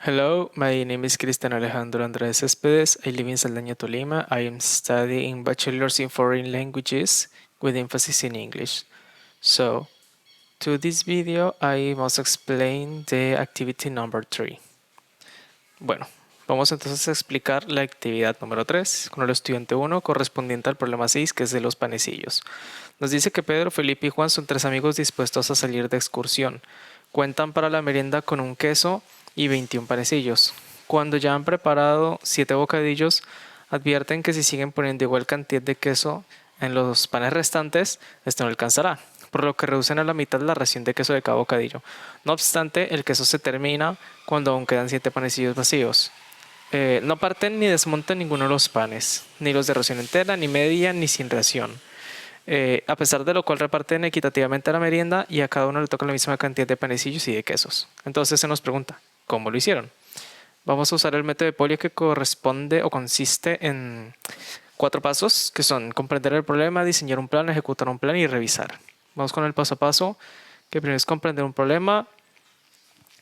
Hello, my name is Cristian Alejandro Andrés Céspedes. I live in Saldaña, Tolima. I am studying Bachelor's in Foreign Languages with emphasis in English. So, to this video, I must explain the activity number 3. Bueno, vamos entonces a explicar la actividad número 3 con el estudiante 1 correspondiente al problema 6, que es de los panecillos. Nos dice que Pedro, Felipe y Juan son tres amigos dispuestos a salir de excursión. Cuentan para la merienda con un queso y 21 panecillos. Cuando ya han preparado 7 bocadillos, advierten que si siguen poniendo igual cantidad de queso en los panes restantes, esto no alcanzará, por lo que reducen a la mitad la ración de queso de cada bocadillo. No obstante, el queso se termina cuando aún quedan 7 panecillos vacíos. No parten ni desmontan ninguno de los panes, ni los de ración entera, ni media, ni sin ración. A pesar de lo cual reparten equitativamente la merienda y a cada uno le toca la misma cantidad de panecillos y de quesos. Entonces se nos pregunta, ¿cómo lo hicieron? Vamos a usar el método de Polio, que corresponde o consiste en 4 pasos, que son comprender el problema, diseñar un plan, ejecutar un plan y revisar. Vamos con el paso a paso, que primero es comprender un problema.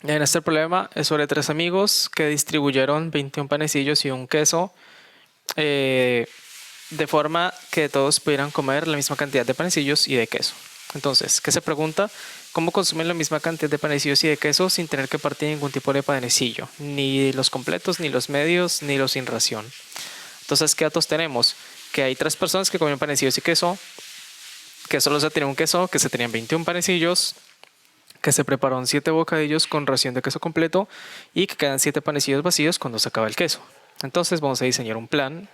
En este problema es sobre 3 amigos que distribuyeron 21 panecillos y un queso, de forma que todos pudieran comer la misma cantidad de panecillos y de queso. Entonces, ¿qué se pregunta? ¿Cómo consumen la misma cantidad de panecillos y de queso sin tener que partir ningún tipo de panecillo? Ni los completos, ni los medios, ni los sin ración. Entonces, ¿qué datos tenemos? Que hay 3 personas que comieron panecillos y queso, que solo se tenía un queso, que se tenían 21 panecillos, que se prepararon 7 bocadillos con ración de queso completo y que quedan 7 panecillos vacíos cuando se acaba el queso. Entonces vamos a diseñar un plan,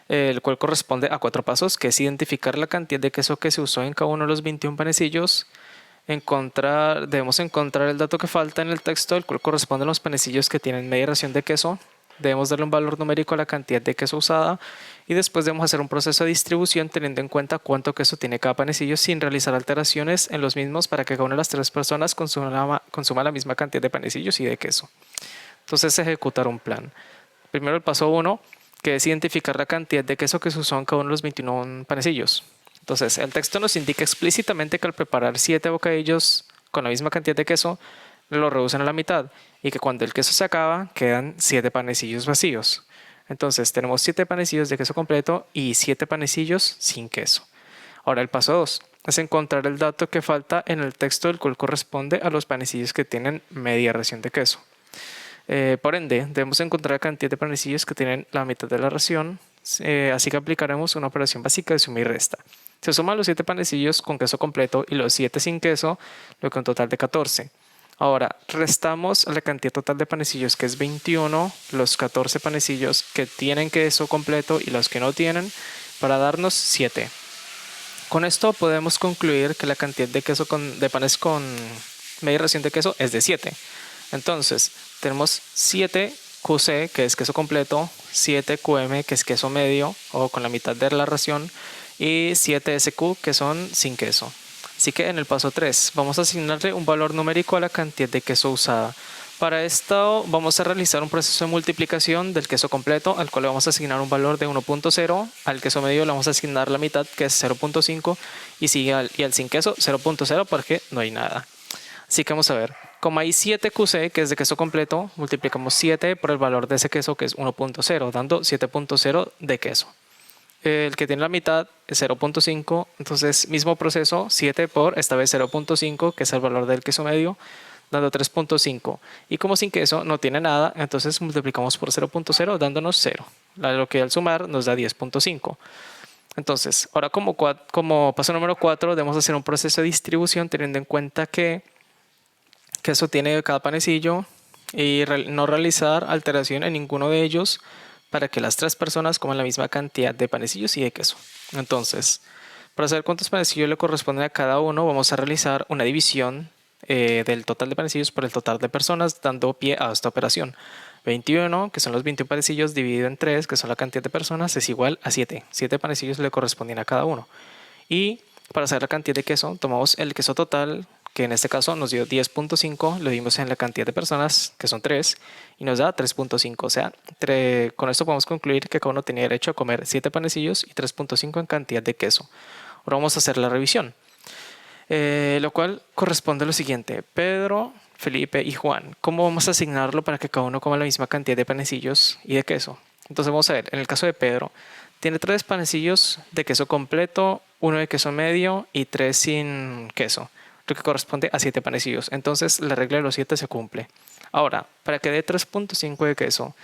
el cual corresponde a 4 pasos, que es identificar la cantidad de queso que se usó en cada uno de los 21 panecillos. Debemos encontrar el dato que falta en el texto, el cual corresponde a los panecillos que tienen media ración de queso. Debemos darle un valor numérico a la cantidad de queso usada y después debemos hacer un proceso de distribución teniendo en cuenta cuánto queso tiene cada panecillo sin realizar alteraciones en los mismos para que cada una de las 3 personas consuma la misma cantidad de panecillos y de queso. Entonces, ejecutar un plan. Primero el paso 1, que es identificar la cantidad de queso que se usó en cada uno de los 21 panecillos. Entonces, el texto nos indica explícitamente que al preparar 7 bocadillos con la misma cantidad de queso, lo reducen a la mitad y que cuando el queso se acaba, quedan 7 panecillos vacíos. Entonces, tenemos 7 panecillos de queso completo y 7 panecillos sin queso. Ahora, el paso 2 es encontrar el dato que falta en el texto, el cual corresponde a los panecillos que tienen media ración de queso. Por ende, debemos encontrar la cantidad de panecillos que tienen la mitad de la ración, así que aplicaremos una operación básica de suma y resta. Se suman los 7 panecillos con queso completo y los 7 sin queso, lo que un total de 14. Ahora, restamos la cantidad total de panecillos, que es 21, los 14 panecillos que tienen queso completo y los que no tienen, para darnos 7. Con esto podemos concluir que la cantidad de panes con media ración de queso es de 7. Entonces, tenemos 7 QC, que es queso completo, 7 QM, que es queso medio o con la mitad de la ración, y 7 SQ, que son sin queso. Así que en el paso 3 vamos a asignarle un valor numérico a la cantidad de queso usada. Para esto vamos a realizar un proceso de multiplicación del queso completo, al cual le vamos a asignar un valor de 1.0, al queso medio le vamos a asignar la mitad, que es 0.5, y al sin queso 0.0 porque no hay nada. Así que vamos a ver, como hay 7 QC, que es de queso completo, multiplicamos 7 por el valor de ese queso, que es 1.0, dando 7.0 de queso. El que tiene la mitad es 0.5, entonces mismo proceso, 7 por esta vez 0.5, que es el valor del queso medio, dando 3.5. Y como sin queso no tiene nada, entonces multiplicamos por 0.0, dándonos 0, lo que al sumar nos da 10.5. Entonces, ahora como paso número 4, debemos hacer un proceso de distribución teniendo en cuenta que queso tiene cada panecillo y no realizar alteración en ninguno de ellos para que las 3 personas coman la misma cantidad de panecillos y de queso. Entonces, para saber cuántos panecillos le corresponden a cada uno, vamos a realizar una división del total de panecillos por el total de personas, dando pie a esta operación. 21, que son los 21 panecillos, dividido en 3, que son la cantidad de personas, es igual a 7. 7 panecillos le corresponden a cada uno. Y para saber la cantidad de queso, tomamos el queso total, que en este caso nos dio 10.5, lo dimos en la cantidad de personas, que son 3, y nos da 3.5. O sea, con esto podemos concluir que cada uno tenía derecho a comer 7 panecillos y 3.5 en cantidad de queso. Ahora vamos a hacer la revisión, lo cual corresponde a lo siguiente. Pedro, Felipe y Juan. ¿Cómo vamos a asignarlo para que cada uno coma la misma cantidad de panecillos y de queso? Entonces vamos a ver, en el caso de Pedro, tiene 3 panecillos de queso completo, 1 de queso medio y 3 sin queso, lo que corresponde a 7 panecillos. Entonces la regla de los 7 se cumple. Ahora, para que dé 3.5 de queso,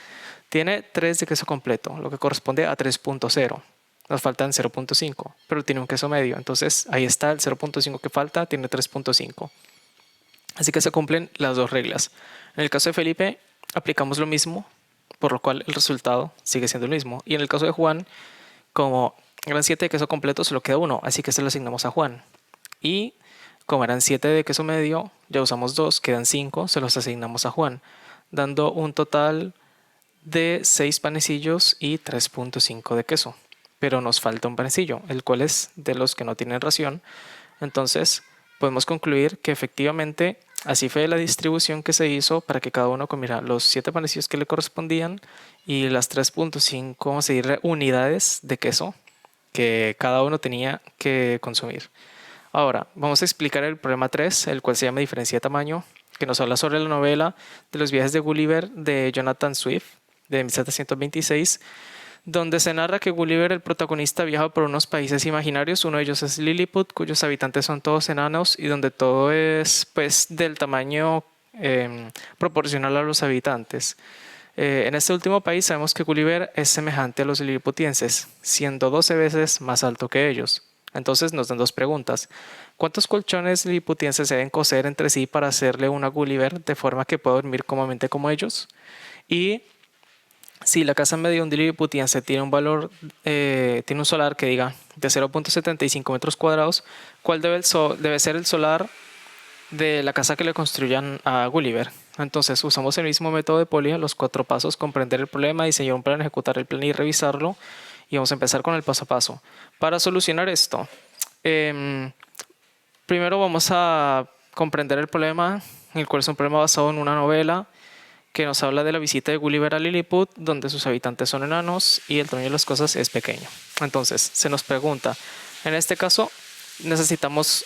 tiene 3 de queso completo, lo que corresponde a 3.0. Nos faltan 0.5, pero tiene un queso medio. Entonces ahí está el 0.5 que falta, tiene 3.5. Así que se cumplen las dos reglas. En el caso de Felipe, aplicamos lo mismo, por lo cual el resultado sigue siendo el mismo. Y en el caso de Juan, como eran 7 de queso completo, solo queda 1, así que se lo asignamos a Juan. Y como eran 7 de queso medio, ya usamos 2, quedan 5, se los asignamos a Juan, dando un total de 6 panecillos y 3.5 de queso. Pero nos falta un panecillo, el cual es de los que no tienen ración. Entonces podemos concluir que efectivamente así fue la distribución que se hizo para que cada uno comiera los 7 panecillos que le correspondían y las 3.5, vamos a decir, unidades de queso que cada uno tenía que consumir. Ahora vamos a explicar el problema 3, el cual se llama diferencia de tamaño, que nos habla sobre la novela de los viajes de Gulliver de Jonathan Swift de 1726, donde se narra que Gulliver, el protagonista, viaja por unos países imaginarios. Uno de ellos es Lilliput, cuyos habitantes son todos enanos y donde todo es pues del tamaño proporcional a los habitantes. En este último país sabemos que Gulliver es semejante a los liliputienses, siendo 12 veces más alto que ellos. Entonces nos dan dos preguntas. ¿Cuántos colchones liliputienses se deben coser entre sí para hacerle una a Gulliver de forma que pueda dormir cómodamente como ellos? Y si la casa media de un liliputiense tiene un valor, tiene un solar que diga de 0.75 metros cuadrados, ¿cuál debe ser el solar de la casa que le construyan a Gulliver? Entonces usamos el mismo método de Polya, los 4 pasos: comprender el problema, diseñar un plan, ejecutar el plan y revisarlo. Y vamos a empezar con el paso a paso. Para solucionar esto, primero vamos a comprender el problema, el cual es un problema basado en una novela que nos habla de la visita de Gulliver a Lilliput, donde sus habitantes son enanos y el tamaño de las cosas es pequeño. Entonces, se nos pregunta, en este caso, necesitamos,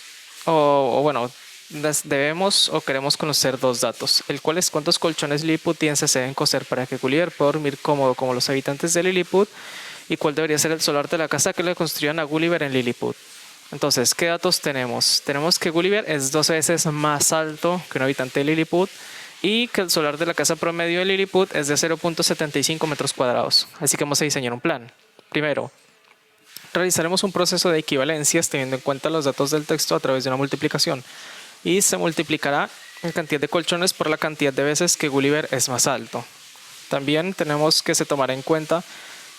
debemos o queremos conocer 2 datos, el cual es cuántos colchones liliputienses se deben coser para que Gulliver pueda dormir cómodo como los habitantes de Lilliput, y cuál debería ser el solar de la casa que le construyan a Gulliver en Lilliput. Entonces, ¿qué datos tenemos? Tenemos que Gulliver es 12 veces más alto que un habitante de Lilliput, y que el solar de la casa promedio de Lilliput es de 0.75 metros cuadrados. Así que vamos a diseñar un plan. Primero, realizaremos un proceso de equivalencias teniendo en cuenta los datos del texto a través de una multiplicación. Y se multiplicará la cantidad de colchones por la cantidad de veces que Gulliver es más alto. También tenemos que se tomará en cuenta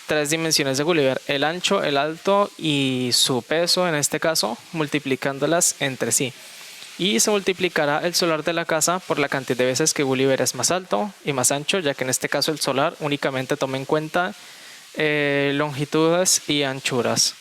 3 dimensiones de Gulliver: el ancho, el alto y su peso, en este caso, multiplicándolas entre sí. Y se multiplicará el solar de la casa por la cantidad de veces que Gulliver es más alto y más ancho, ya que en este caso el solar únicamente toma en cuenta longitudes y anchuras.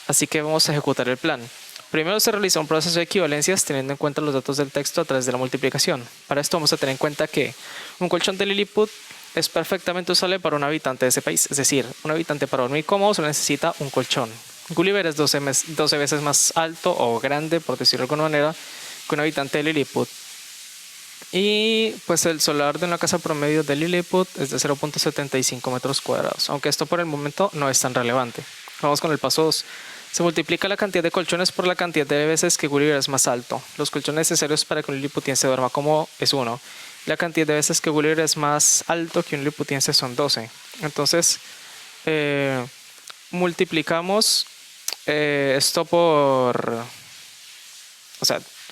Así que vamos a ejecutar el plan. Primero se realiza un proceso de equivalencias teniendo en cuenta los datos del texto a través de la multiplicación. Para esto vamos a tener en cuenta que un colchón de Lilliput es perfectamente usable para un habitante de ese país, es decir, un habitante para dormir cómodo solo necesita un colchón. Gulliver es 12 veces más alto o grande, por decirlo de alguna manera, que un habitante de Lilliput. Y pues el solar de una casa promedio de Lilliput es de 0.75 metros cuadrados, aunque esto por el momento no es tan relevante. Vamos con el paso 2. Se multiplica la cantidad de colchones por la cantidad de veces que Gulliver es más alto. Los colchones necesarios para que un liliputiense duerma cómodo es 1. La cantidad de veces que Gulliver es más alto que un liliputiense son 12. Entonces, multiplicamos esto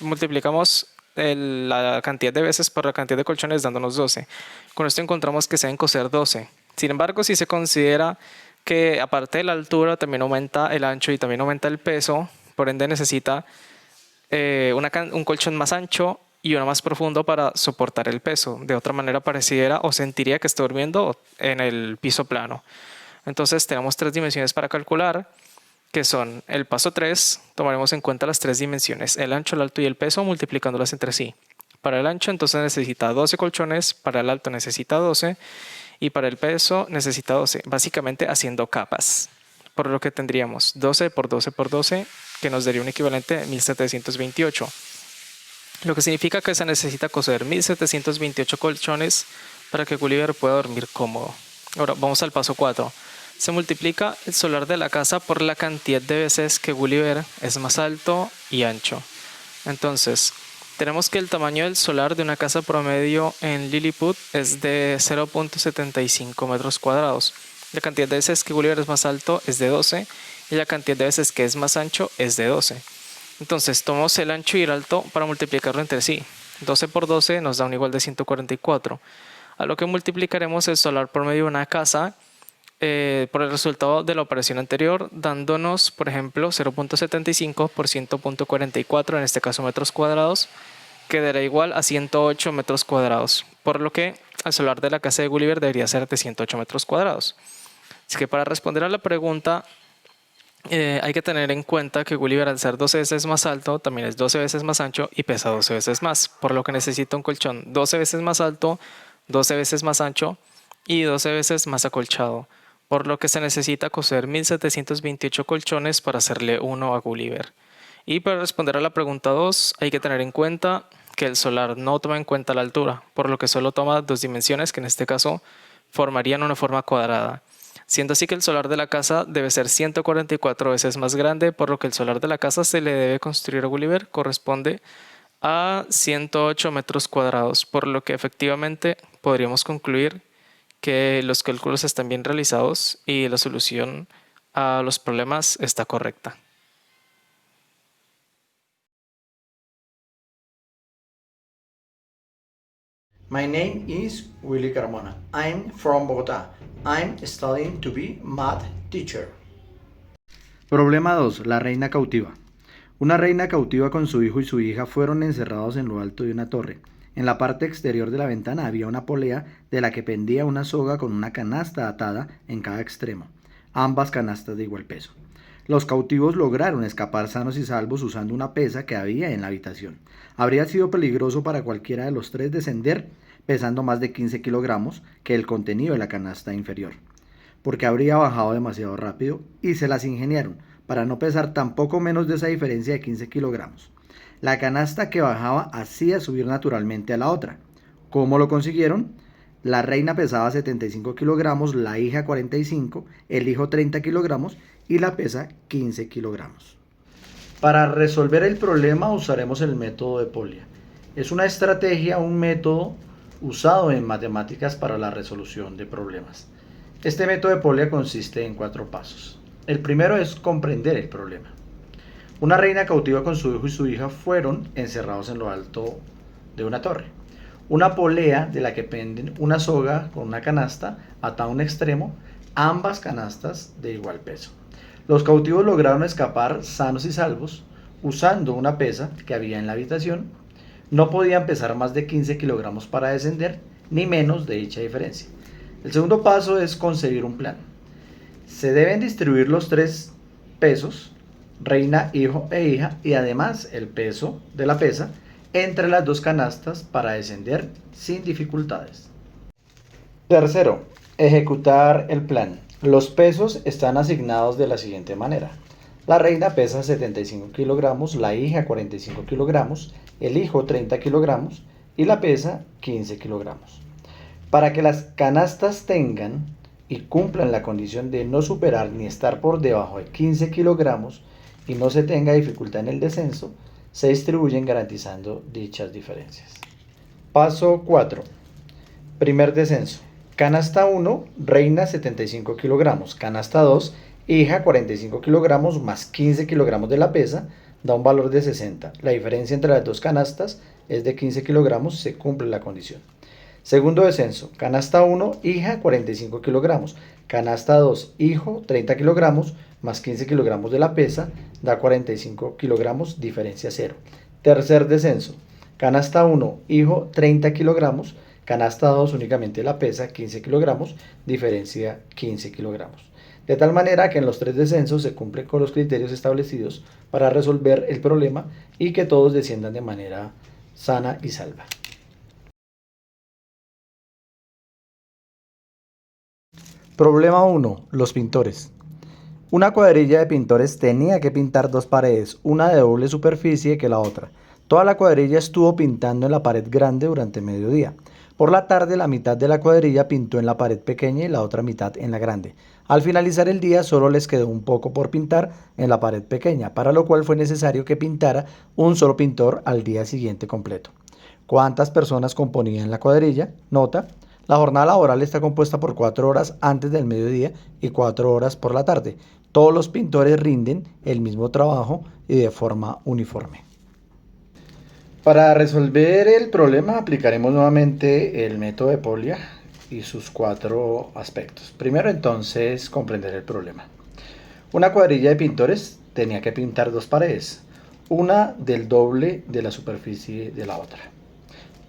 multiplicamos la cantidad de veces por la cantidad de colchones dándonos 12. Con esto encontramos que se deben coser 12. Sin embargo, si se considera que aparte de la altura también aumenta el ancho y también aumenta el peso, por ende necesita un colchón más ancho y uno más profundo para soportar el peso. De otra manera pareciera o sentiría que está durmiendo en el piso plano. Entonces tenemos 3 dimensiones para calcular, que son el paso 3, tomaremos en cuenta las 3 dimensiones, el ancho, el alto y el peso, multiplicándolas entre sí. Para el ancho entonces necesita 12 colchones, para el alto necesita 12 y para el peso necesita 12, básicamente haciendo capas. Por lo que tendríamos 12 por 12 por 12, que nos daría un equivalente de 1728. lo que significa que se necesita coser 1728 colchones para que Gulliver pueda dormir cómodo. Ahora vamos al paso 4. Se multiplica el solar de la casa por la cantidad de veces que Gulliver es más alto y ancho. Entonces, tenemos que el tamaño del solar de una casa promedio en Lilliput es de 0.75 metros cuadrados. La cantidad de veces que Gulliver es más alto es de 12 y la cantidad de veces que es más ancho es de 12. Entonces, tomamos el ancho y el alto para multiplicarlo entre sí. 12 por 12 nos da un igual de 144. A lo que multiplicaremos el solar promedio de una casa por el resultado de la operación anterior, dándonos, por ejemplo, 0.75 por 100.44, en este caso metros cuadrados, que dará igual a 108 metros cuadrados, por lo que el solar de la casa de Gulliver debería ser de 108 metros cuadrados. Así que para responder a la pregunta, hay que tener en cuenta que Gulliver, al ser 12 veces más alto, también es 12 veces más ancho y pesa 12 veces más, por lo que necesita un colchón 12 veces más alto, 12 veces más ancho y 12 veces más acolchado, por lo que se necesita coser 1728 colchones para hacerle uno a Gulliver. Y para responder a la pregunta 2, hay que tener en cuenta que el solar no toma en cuenta la altura, por lo que solo toma dos dimensiones, que en este caso formarían una forma cuadrada, siendo así que el solar de la casa debe ser 144 veces más grande, por lo que el solar de la casa se le debe construir a Gulliver corresponde a 108 metros cuadrados, por lo que efectivamente podríamos concluir que los cálculos están bien realizados y la solución a los problemas está correcta. My name is Willy Carmona. I'm from Bogotá. I'm studying to be math teacher. Problema 2. La reina cautiva. Una reina cautiva con su hijo y su hija fueron encerrados en lo alto de una torre. En la parte exterior de la ventana había una polea de la que pendía una soga con una canasta atada en cada extremo, ambas canastas de igual peso. Los cautivos lograron escapar sanos y salvos usando una pesa que había en la habitación. Habría sido peligroso para cualquiera de los tres descender pesando más de 15 kilogramos que el contenido de la canasta inferior, porque habría bajado demasiado rápido y se las ingeniaron para no pesar tampoco menos de esa diferencia de 15 kilogramos. La canasta que bajaba hacía subir naturalmente a la otra. ¿Cómo lo consiguieron? La reina pesaba 75 kilogramos, la hija 45, el hijo 30 kilogramos y la pesa 15 kilogramos. Para resolver el problema usaremos el método de Polya. Es una estrategia, un método usado en matemáticas para la resolución de problemas. Este método de Polya consiste en 4 pasos. El primero es comprender el problema. Una reina cautiva con su hijo y su hija fueron encerrados en lo alto de una torre. Una polea de la que penden una soga con una canasta atada a un extremo, ambas canastas de igual peso. Los cautivos lograron escapar sanos y salvos usando una pesa que había en la habitación. No podían pesar más de 15 kilogramos para descender, ni menos de dicha diferencia. El segundo paso es concebir un plan. Se deben distribuir los 3 pesos, reina, hijo e hija, y además el peso de la pesa entre las 2 canastas para descender sin dificultades. Tercero, ejecutar el plan. Los pesos están asignados de la siguiente manera. La reina pesa 75 kilogramos, la hija 45 kilogramos, el hijo 30 kilogramos y la pesa 15 kilogramos. Para que las canastas tengan y cumplan la condición de no superar ni estar por debajo de 15 kilogramos y no se tenga dificultad en el descenso, se distribuyen garantizando dichas diferencias. Paso 4. Primer descenso. Canasta 1, reina 75 kilogramos. Canasta 2, hija 45 kilogramos más 15 kilogramos de la pesa, da un valor de 60. La diferencia entre las 2 canastas es de 15 kilogramos, se cumple la condición. Segundo descenso. Canasta 1, hija 45 kilogramos. Canasta 2, hijo 30 kilogramos más 15 kilogramos de la pesa, da 45 kilogramos, diferencia 0. Tercer descenso. Canasta 1, hijo 30 kilogramos. Canasta 2, únicamente la pesa, 15 kilogramos, diferencia 15 kilogramos. De tal manera que en los 3 descensos se cumplen con los criterios establecidos para resolver el problema y que todos desciendan de manera sana y salva. Problema 1. Los pintores. Una cuadrilla de pintores tenía que pintar 2 paredes, una de doble superficie que la otra. Toda la cuadrilla estuvo pintando en la pared grande durante mediodía. Por la tarde, la mitad de la cuadrilla pintó en la pared pequeña y la otra mitad en la grande. Al finalizar el día, solo les quedó un poco por pintar en la pared pequeña, para lo cual fue necesario que pintara un solo pintor al día siguiente completo. ¿Cuántas personas componían la cuadrilla? Nota: la jornada laboral está compuesta por 4 horas antes del mediodía y 4 horas por la tarde. Todos los pintores rinden el mismo trabajo y de forma uniforme. Para resolver el problema aplicaremos nuevamente el método de Polya y sus 4 aspectos. Primero, entonces, comprender el problema. Una cuadrilla de pintores tenía que pintar 2 paredes, una del doble de la superficie de la otra.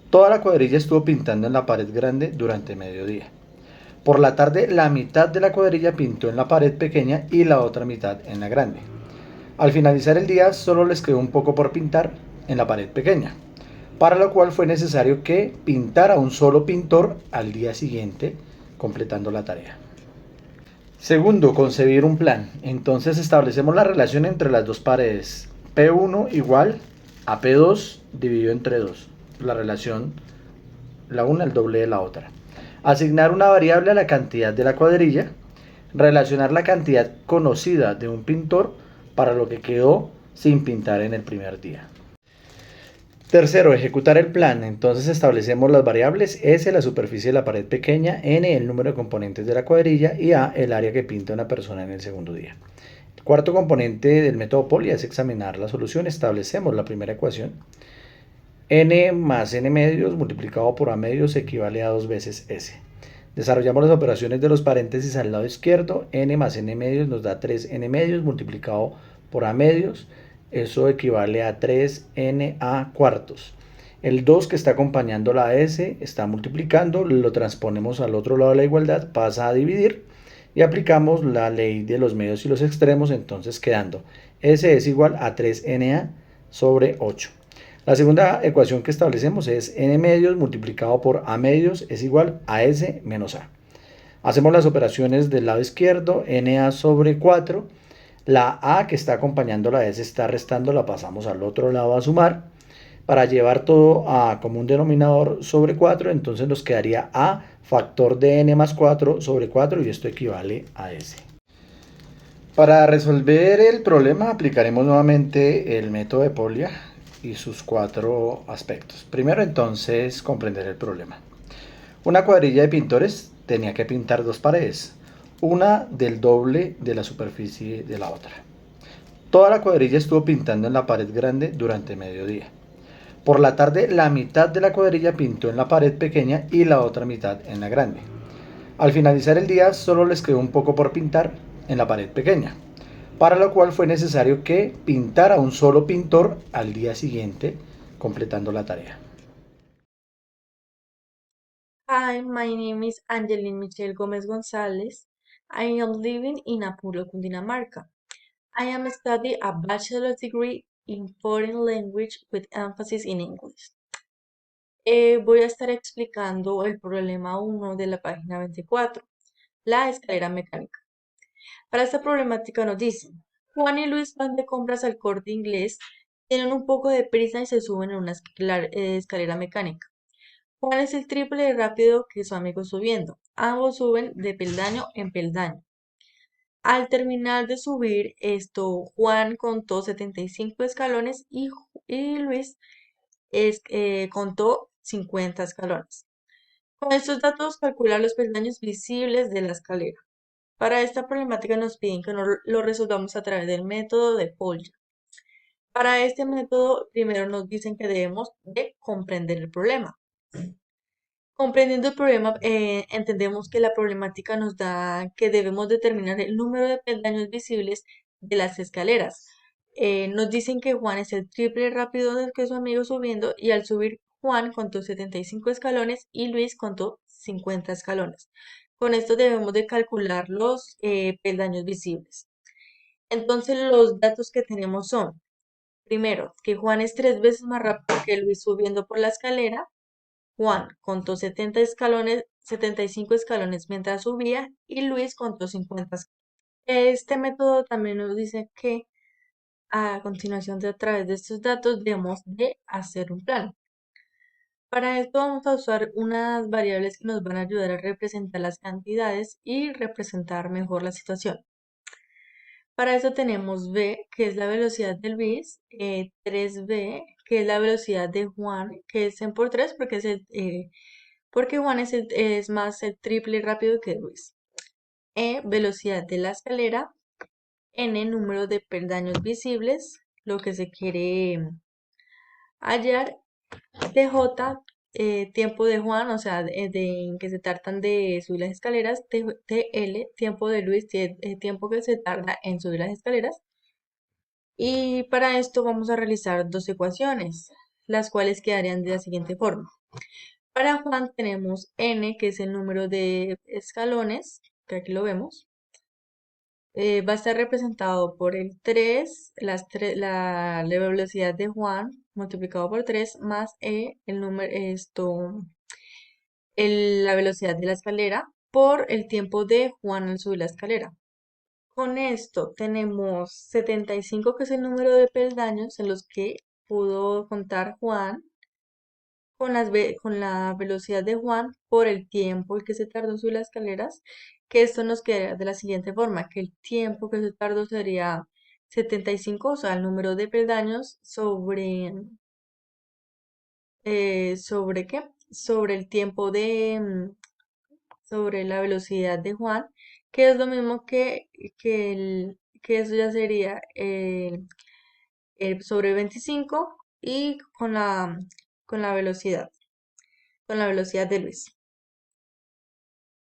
Toda la cuadrilla estuvo pintando en la pared grande durante mediodía. Por la tarde, la mitad de la cuadrilla pintó en la pared pequeña y la otra mitad en la grande. Al finalizar el día, solo les quedó un poco por pintar en la pared pequeña, para lo cual fue necesario que pintara un solo pintor al día siguiente, completando la tarea. Segundo, concebir un plan. Entonces establecemos la relación entre las dos paredes. P1 igual a P2 dividido entre 2. La relación, la una el doble de la otra. Asignar una variable a la cantidad de la cuadrilla. Relacionar la cantidad conocida de un pintor para lo que quedó sin pintar en el primer día. Tercero, ejecutar el plan. Entonces establecemos las variables: S, la superficie de la pared pequeña; N, el número de componentes de la cuadrilla; y A, el área que pinta una persona en el segundo día. El cuarto componente del método Polya es examinar la solución. Establecemos la primera ecuación. N más N medios multiplicado por A medios equivale a 2 veces S. Desarrollamos las operaciones de los paréntesis al lado izquierdo. N más N medios nos da 3N medios multiplicado por A medios. Eso equivale a 3NA cuartos. El 2 que está acompañando la S está multiplicando, lo transponemos al otro lado de la igualdad, pasa a dividir y aplicamos la ley de los medios y los extremos, entonces quedando S es igual a 3NA sobre 8. La segunda ecuación que establecemos es N medios multiplicado por A medios es igual a S menos A. Hacemos las operaciones del lado izquierdo. NA sobre 4. La A que está acompañando la S está restando, la pasamos al otro lado a sumar. Para llevar todo a común denominador sobre 4, entonces nos quedaría A factor de N más 4 sobre 4 y esto equivale a S. Para resolver el problema aplicaremos nuevamente el método de Polya y sus 4 aspectos. Primero, entonces, comprender el problema. Una cuadrilla de pintores tenía que pintar 2 paredes, una del doble de la superficie de la otra. Toda la cuadrilla estuvo pintando en la pared grande durante mediodía. Por la tarde, la mitad de la cuadrilla pintó en la pared pequeña y la otra mitad en la grande. Al finalizar el día, solo les quedó un poco por pintar en la pared pequeña, para lo cual fue necesario que pintara un solo pintor al día siguiente, completando la tarea. Hi, my name is Angeline Michelle Gomez Gonzalez. I am living in Apuro, Cundinamarca. I am studying a bachelor's degree in foreign language with emphasis in English. Voy a estar explicando el problema 1 de la página 24, la escalera mecánica. Para esta problemática nos dicen: Juan y Luis van de compras al Corte Inglés, tienen un poco de prisa y se suben en una escalera mecánica. Juan es el triple de rápido que su amigo subiendo. Ambos suben de peldaño en peldaño. Al terminar de subir esto, Juan contó 75 escalones y Luis contó 50 escalones. Con estos datos, calcula los peldaños visibles de la escalera. Para esta problemática nos piden que lo resolvamos a través del método de Polya. Para este método, primero nos dicen que debemos de comprender el problema. Comprendiendo el problema, entendemos que la problemática nos da que debemos determinar el número de peldaños visibles de las escaleras. Nos dicen que Juan es el triple rápido del que su amigo subiendo y al subir Juan contó 75 escalones y Luis contó 50 escalones. Con esto debemos de calcular los peldaños visibles. Entonces los datos que tenemos son: primero, que Juan es 3 veces más rápido que Luis subiendo por la escalera. Juan contó 75 escalones mientras subía y Luis contó 50 escalones. Este método también nos dice que A continuación, a través de estos datos, debemos de hacer un plan. Para esto vamos a usar unas variables que nos van a ayudar a representar las cantidades y representar mejor la situación. Para eso tenemos v, que es la velocidad de Luis, 3v, que es la velocidad de Juan, que es 100 por 3 porque, porque Juan es más el triple rápido que Luis. Velocidad de la escalera, n, número de peldaños visibles, lo que se quiere hallar, TJ, tiempo de Juan, o sea, en que se tardan de subir las escaleras, TL, tiempo de Luis, tiempo que se tarda en subir las escaleras. Y para esto vamos a realizar dos ecuaciones, las cuales quedarían de la siguiente forma. Para Juan tenemos n, que es el número de escalones, que aquí lo vemos. Va a estar representado por el 3, la velocidad de Juan multiplicado por 3 más el número, la velocidad de la escalera por el tiempo de Juan al subir la escalera. Con esto tenemos 75, que es el número de peldaños en los que pudo contar Juan, con la velocidad de Juan por el tiempo el que se tardó en subir las escaleras, que esto nos quedaría de la siguiente forma, que el tiempo que se tardó sería 75, o sea, el número de peldaños ¿sobre qué? Sobre el tiempo sobre la velocidad de Juan, que es lo mismo que eso ya sería el sobre 25 y con la velocidad de Luis.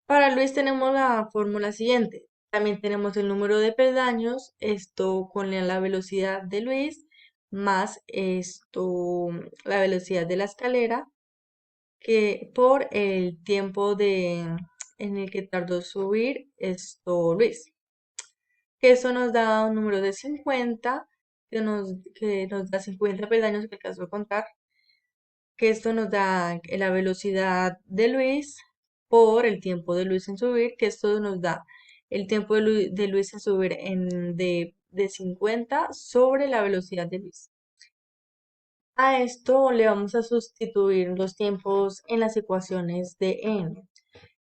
Para Luis tenemos la fórmula siguiente. También tenemos el número de peldaños, esto con la velocidad de Luis, más la velocidad de la escalera, que por el tiempo en el que tardó subir Luis. Que eso nos da un número de 50, que nos da 50 peldaños que alcanzó a contar, que esto nos da la velocidad de Luis por el tiempo de Luis en subir, que esto nos da el tiempo de Luis en subir de 50 sobre la velocidad de Luis. A esto le vamos a sustituir los tiempos en las ecuaciones de n.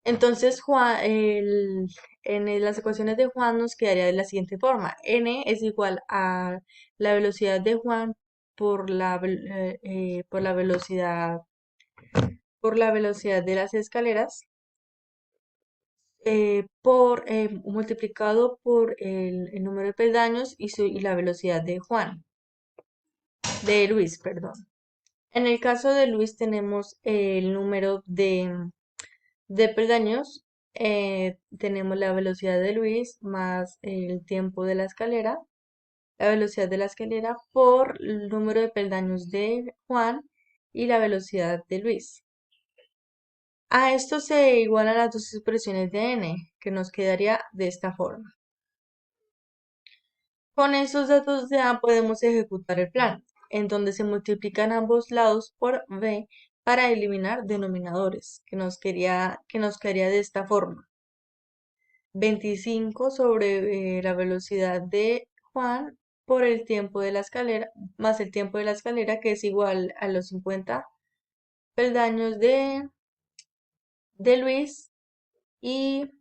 Entonces, en las ecuaciones de Juan nos quedaría de la siguiente forma. N es igual a la velocidad de Juan por por la velocidad de las escaleras, multiplicado por el número de peldaños y la velocidad de Luis, perdón. En el caso de Luis tenemos el número de peldaños, tenemos la velocidad de Luis más el tiempo de la escalera, la velocidad de la escalera por el número de peldaños de Juan y la velocidad de Luis. A esto se igualan las dos expresiones de n, que nos quedaría de esta forma. Con estos datos ya podemos ejecutar el plan, en donde se multiplican ambos lados por v para eliminar denominadores, que nos quedaría de esta forma. 25 sobre la velocidad de Juan por el tiempo de la escalera, más el tiempo de la escalera, que es igual a los 50 peldaños de Luis, y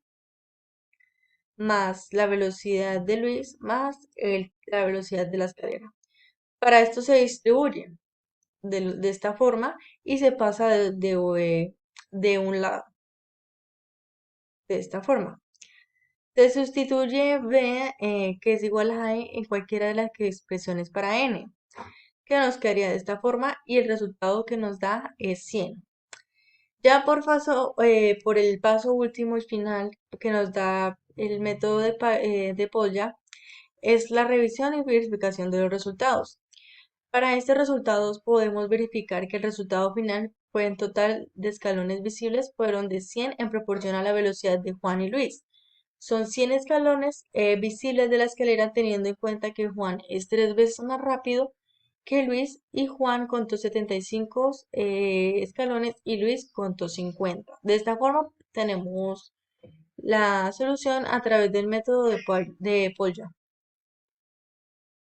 más la velocidad de Luis más la velocidad de la escalera. Para esto se distribuye de esta forma y se pasa de un lado, de esta forma. Se sustituye b, que es igual a e, en cualquiera de las expresiones para n, que nos quedaría de esta forma y el resultado que nos da es 100. Ya por el paso último y final que nos da el método de Polla, es la revisión y verificación de los resultados. Para estos resultados podemos verificar que el resultado final fue en total de escalones visibles fueron de 100 en proporción a la velocidad de Juan y Luis. Son 100 escalones visibles de la escalera teniendo en cuenta que Juan es 3 veces más rápido que Luis y Juan contó 75 escalones y Luis contó 50. De esta forma tenemos la solución a través del método de Polla.